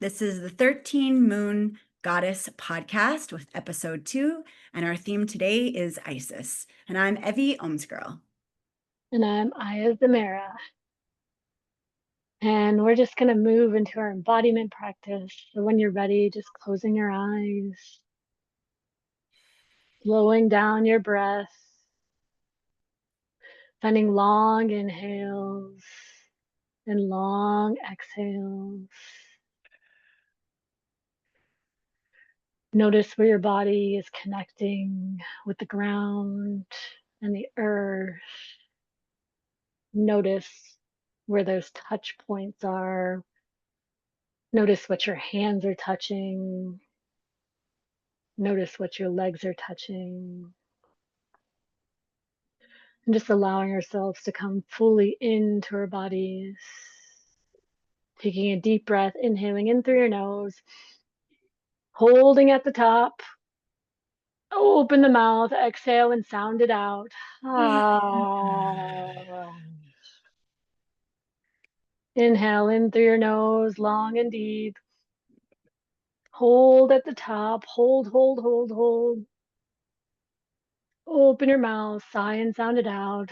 This is the 13 Moon Goddess podcast with episode 2, and our theme today is Isis. And I'm Evie OMsGurl. And I'm Aiah Zemira. And we're just going to move into our embodiment practice. So when you're ready, just closing your eyes, slowing down your breath, finding long inhales and long exhales. Notice where your body is connecting with the ground and the earth. Notice where those touch points are. Notice what your hands are touching. Notice what your legs are touching. And just allowing ourselves to come fully into our bodies. Taking a deep breath, inhaling in through your nose, holding at the top. Open the mouth, exhale and sound it out. Inhale in through your nose, long and deep. Hold at the top, hold. Open your mouth, sigh and sound it out.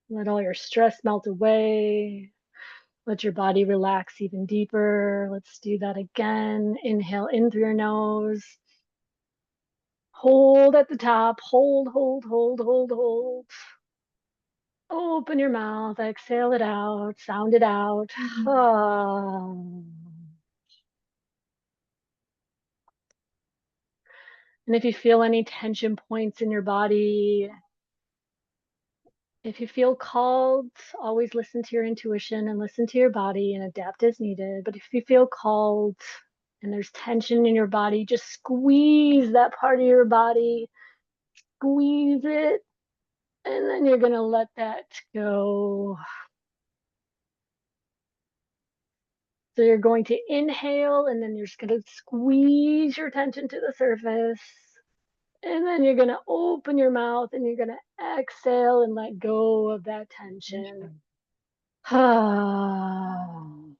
Let all your stress melt away. Let your body relax even deeper. Let's do that again. Inhale in through your nose. Hold at the top. Hold. Open your mouth. Exhale it out. Sound it out. And if you feel any tension points in your body, if you feel called, always listen to your intuition and listen to your body and adapt as needed. But if you feel called and there's tension in your body, just squeeze that part of your body, squeeze it, and then you're going to let that go. So you're going to inhale, and then you're just going to squeeze your tension to the surface. And then you're going to open your mouth and you're going to exhale and let go of that tension. And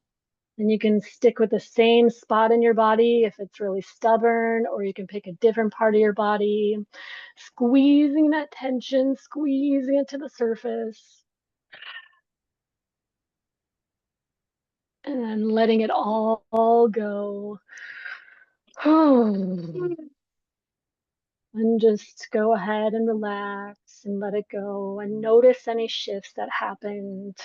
you can stick with the same spot in your body if it's really stubborn, or you can pick a different part of your body, squeezing that tension, squeezing it to the surface, and then letting it all go. And just go ahead and relax and let it go and notice any shifts that happened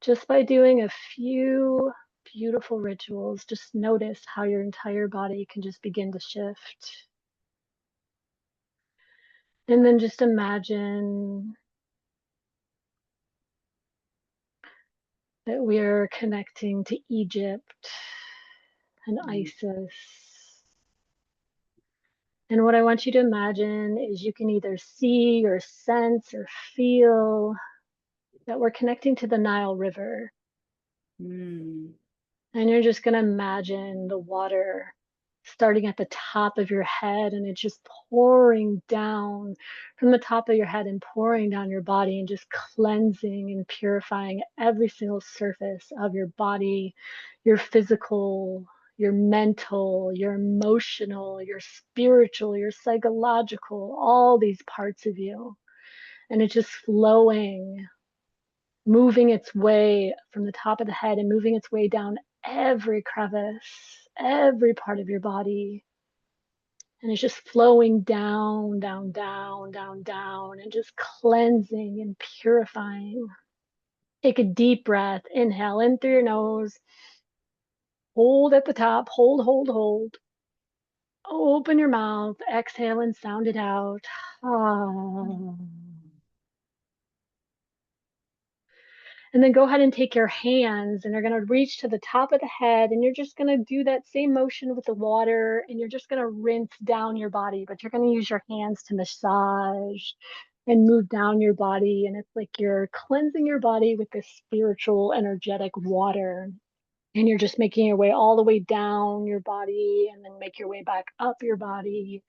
just by doing a few beautiful rituals. Just notice how your entire body can just begin to shift. And then just imagine that we're connecting to Egypt and Isis. And what I want you to imagine is you can either see or sense or feel that we're connecting to the Nile River. And you're just going to imagine the water starting at the top of your head, and it's just pouring down from the top of your head and pouring down your body and just cleansing and purifying every single surface of your body, your physical, your mental, your emotional, your spiritual, your psychological, all these parts of you. And it's just flowing, moving its way from the top of the head and moving its way down every crevice, every part of your body. And it's just flowing down, and just cleansing and purifying. Take a deep breath. Inhale in through your nose. Hold at the top. Hold. Open your mouth. Exhale and sound it out. And then go ahead and take your hands and you're going to reach to the top of the head, and you're just going to do that same motion with the water, and you're just going to rinse down your body, but you're going to use your hands to massage and move down your body. And it's like you're cleansing your body with this spiritual, energetic water. And you're just making your way all the way down your body and then make your way back up your body.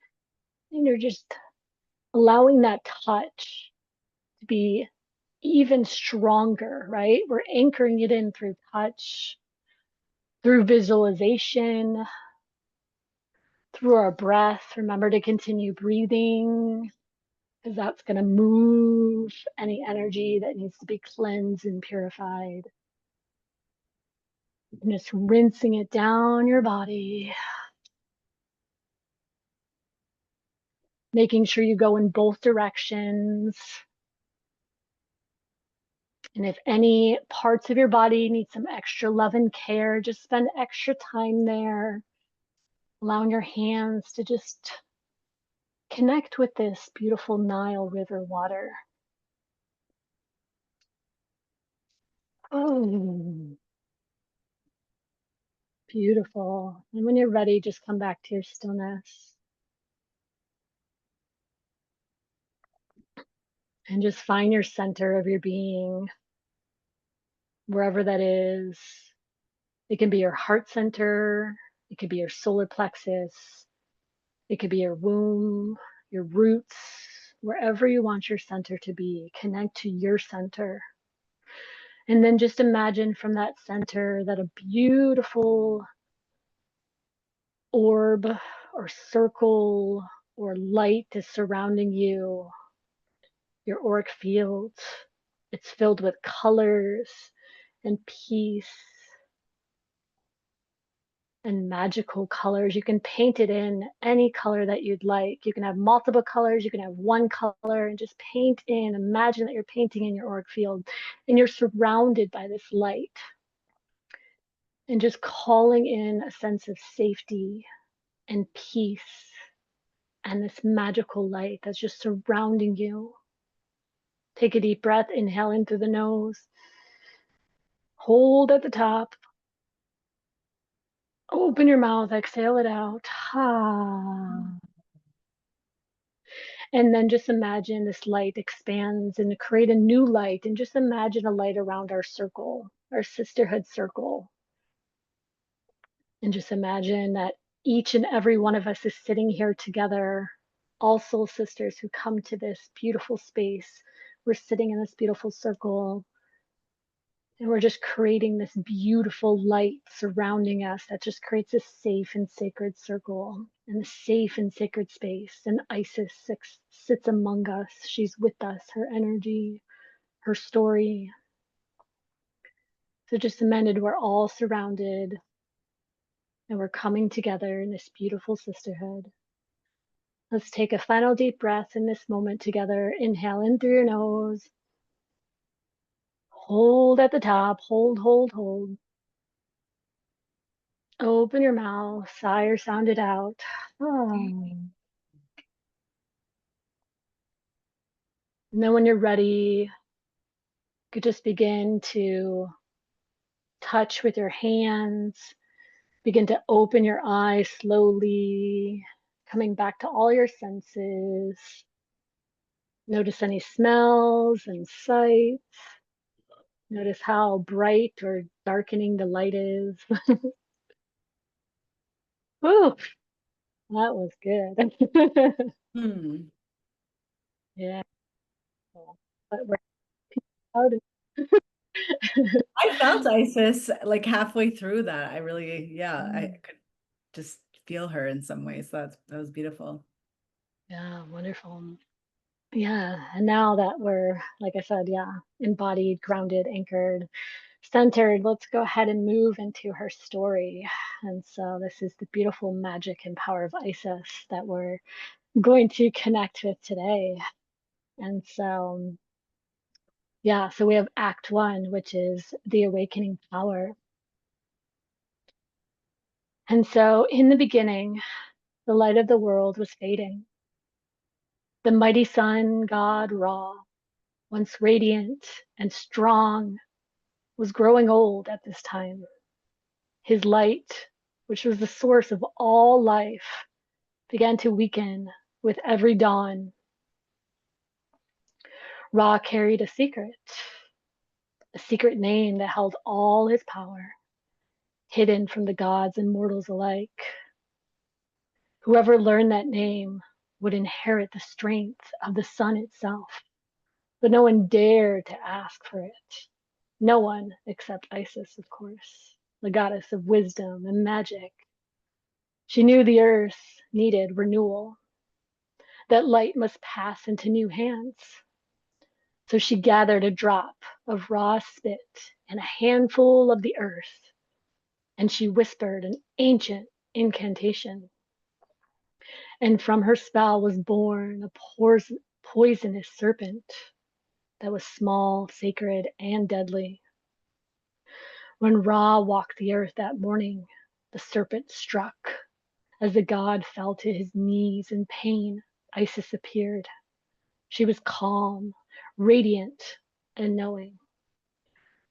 And you're just allowing that touch to be even stronger, right? We're anchoring it in through touch, through visualization, through our breath. Remember to continue breathing, because that's going to move any energy that needs to be cleansed and purified. And just rinsing it down your body. Making sure you go in both directions. And if any parts of your body need some extra love and care, just spend extra time there, allowing your hands to just connect with this beautiful Nile River water. Oh, beautiful. And when you're ready, just come back to your stillness. And just find your center of your being, wherever that is. It can be your heart center, it could be your solar plexus, it could be your womb, your roots, wherever you want your center to be. Connect to your center. And then just imagine from that center that a beautiful orb or circle or light is surrounding you, your auric field. It's filled with colors and peace and magical colors. You can paint it in any color that you'd like. You can have multiple colors, you can have one color, and just paint in. Imagine that you're painting in your auric field and you're surrounded by this light. And just calling in a sense of safety and peace and this magical light that's just surrounding you. Take a deep breath, inhale in through the nose, hold at the top, open your mouth, exhale it out. And then just imagine this light expands and create a new light. And just imagine a light around our circle, our sisterhood circle. And just imagine that each and every one of us is sitting here together, all soul sisters who come to this beautiful space. We're sitting in this beautiful circle. And we're just creating this beautiful light surrounding us that just creates a safe and sacred circle and a safe and sacred space. And Isis sits among us. She's with us, her energy, her story. So just amended, we're all surrounded and we're coming together in this beautiful sisterhood. Let's take a final deep breath in this moment together. Inhale in through your nose. Hold at the top. Hold, hold, hold. Open your mouth, sigh or sound it out. And then when you're ready, you could just begin to touch with your hands, begin to open your eyes slowly, coming back to all your senses. Notice any smells and sights. Notice how bright or darkening the light is. Whew, that was good. Yeah. But we're proud of I felt Isis like halfway through that. I really, yeah, I could just feel her in some ways. That was beautiful. Yeah, wonderful. Yeah, and now that we're, like I said, yeah, embodied, grounded, anchored, centered, let's go ahead and move into her story. And so this is the beautiful magic and power of Isis that we're going to connect with today. And so, yeah, so we have Act 1, which is the awakening power. And so in the beginning, the light of the world was fading. The mighty sun, God Ra, once radiant and strong, was growing old at this time. His light, which was the source of all life, began to weaken with every dawn. Ra carried a secret name that held all his power, hidden from the gods and mortals alike. Whoever learned that name would inherit the strength of the sun itself. but no one dared to ask for it. No one except Isis, of course, the goddess of wisdom and magic. She knew the earth needed renewal, that light must pass into new hands. So she gathered a drop of raw spit and a handful of the earth, and she whispered an ancient incantation. And from her spell was born a poisonous serpent that was small, sacred, and deadly. When Ra walked the earth that morning, the serpent struck. As the god fell to his knees in pain, Isis appeared. She was calm, radiant, and knowing.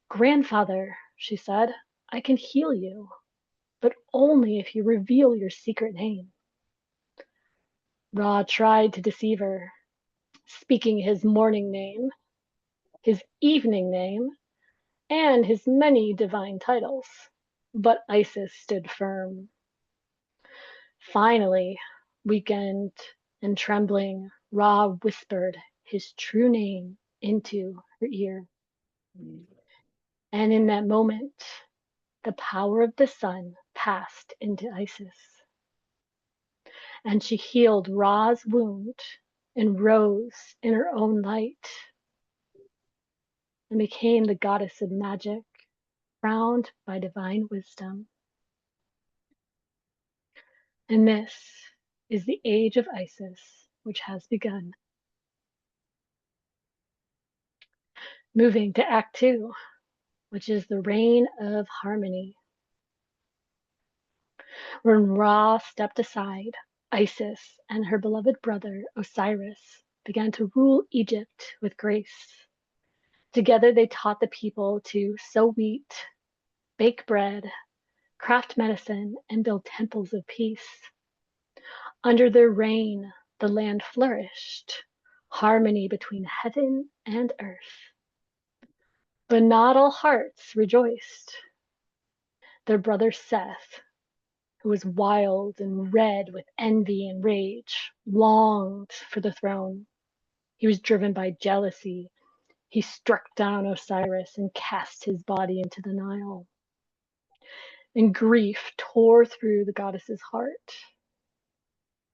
Grandfather, she said, I can heal you, but only if you reveal your secret name. Ra tried to deceive her, speaking his morning name, his evening name, and his many divine titles. But Isis stood firm. Finally, weakened and trembling, Ra whispered his true name into her ear. And in that moment, the power of the sun passed into Isis. And she healed Ra's wound and rose in her own light and became the goddess of magic, crowned by divine wisdom. And this is the age of Isis, which has begun. Moving to Act II, which is the reign of harmony. When Ra stepped aside, Isis and her beloved brother Osiris began to rule Egypt with grace. Together they taught the people to sow wheat, bake bread, craft medicine, and build temples of peace. Under their reign, the land flourished, harmony between heaven and earth. But not all hearts rejoiced. Their brother Seth, who was wild and red with envy and rage, longed for the throne. He was driven by jealousy. He struck down Osiris and cast his body into the Nile. And grief tore through the goddess's heart.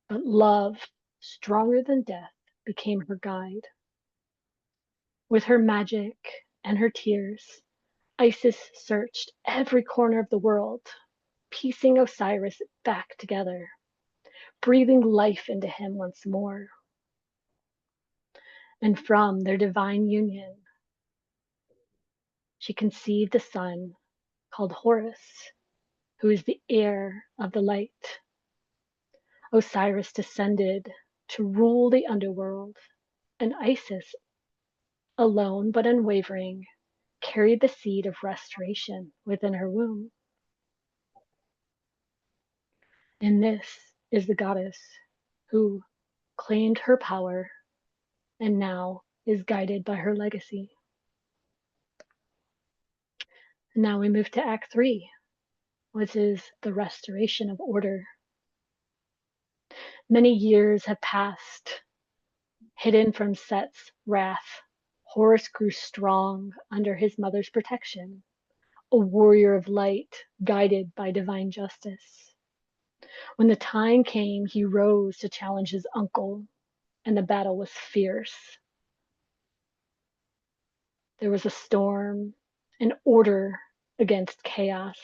But love, stronger than death, became her guide. With her magic and her tears, Isis searched every corner of the world, piecing Osiris back together, breathing life into him once more. And from their divine union, she conceived a son called Horus, who is the heir of the light. Osiris descended to rule the underworld, and Isis, alone but unwavering, carried the seed of restoration within her womb. And this is the goddess who claimed her power and now is guided by her legacy. And now we move to Act III, which is the restoration of order. Many years have passed. Hidden from Set's wrath, Horus grew strong under his mother's protection, a warrior of light guided by divine justice. When the time came, he rose to challenge his uncle, and the battle was fierce. There was a storm, an order against chaos,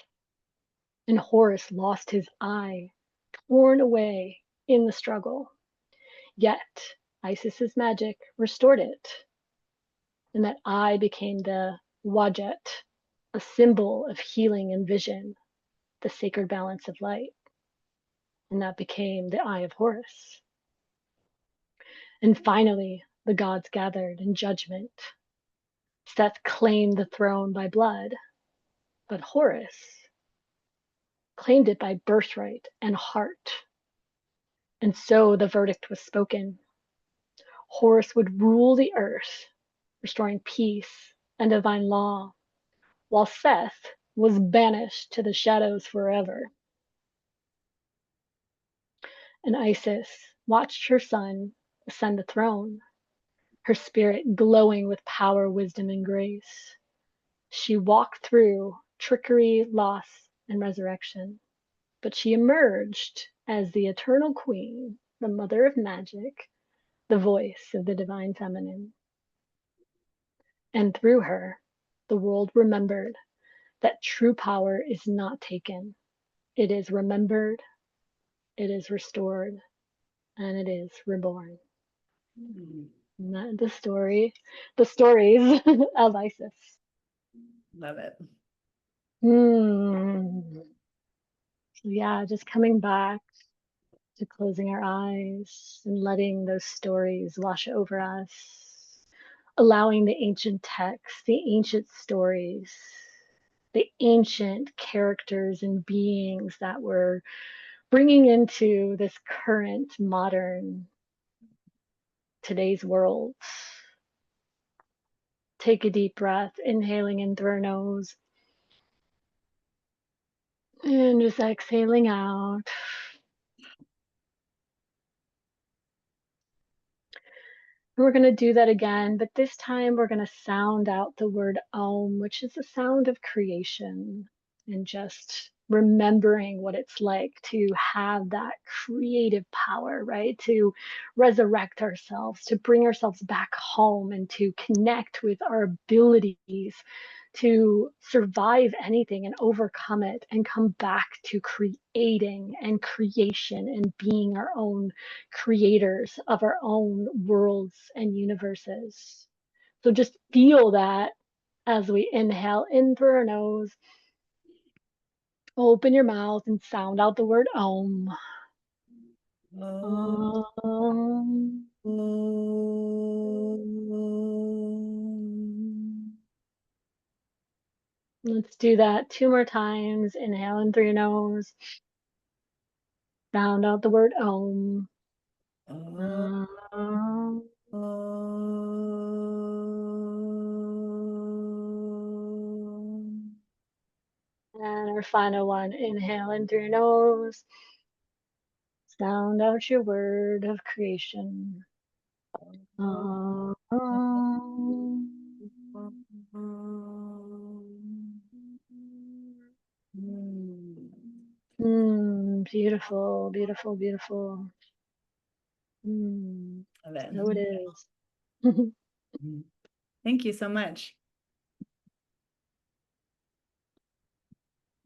and Horus lost his eye, torn away in the struggle. Yet Isis's magic restored it, and that eye became the wajet, a symbol of healing and vision, the sacred balance of light. And that became the Eye of Horus. And finally, the gods gathered in judgment. Seth claimed the throne by blood, but Horus claimed it by birthright and heart. And so the verdict was spoken. Horus would rule the earth, restoring peace and divine law, while Seth was banished to the shadows forever. And Isis watched her son ascend the throne, her spirit glowing with power, wisdom, and grace. She walked through trickery, loss, and resurrection, but she emerged as the eternal queen, the mother of magic, the voice of the divine feminine. And through her, the world remembered that true power is not taken. It is remembered, it is restored, and it is reborn. And that the stories of Isis. Love it. So yeah, just coming back to closing our eyes and letting those stories wash over us, allowing the ancient texts, the ancient stories, the ancient characters and beings that we're bringing into this current modern today's world. Take a deep breath, inhaling in through our nose and just exhaling out. And we're going to do that again, but this time we're going to sound out the word Om, which is the sound of creation, and just remembering what it's like to have that creative power, right? To resurrect ourselves, to bring ourselves back home, and to connect with our abilities to survive anything and overcome it and come back to creating and creation and being our own creators of our own worlds and universes. So just feel that as we inhale in through our nose, open your mouth and sound out the word Om. Oh. Om. Let's do that 2 more times. Inhale in through your nose. Sound out the word Om. Oh. Om. And our final one. Inhale in through your nose. Sound out your word of creation. Om. Beautiful, beautiful, beautiful. Love it. So it is. Thank you so much.